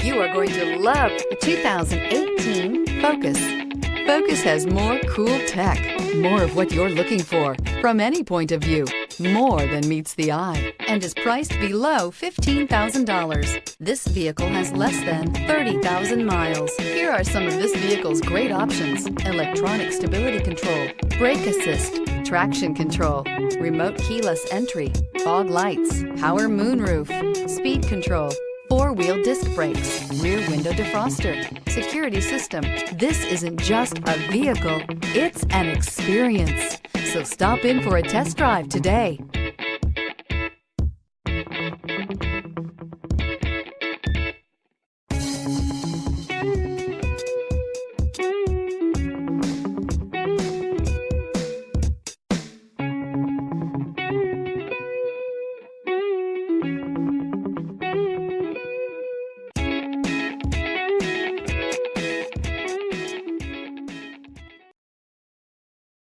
You are going to love the 2018 Focus. Focus has more cool tech, more of what you're looking for from any point of view, more than meets the eye, and is priced below $15,000. This vehicle has less than 30,000 miles. Here are some of this vehicle's great options: electronic stability control, brake assist, traction control, remote keyless entry, fog lights, power moonroof, speed control, four-wheel disc brakes, rear window defroster, security system. This isn't just a vehicle, it's an experience. So stop in for a test drive today.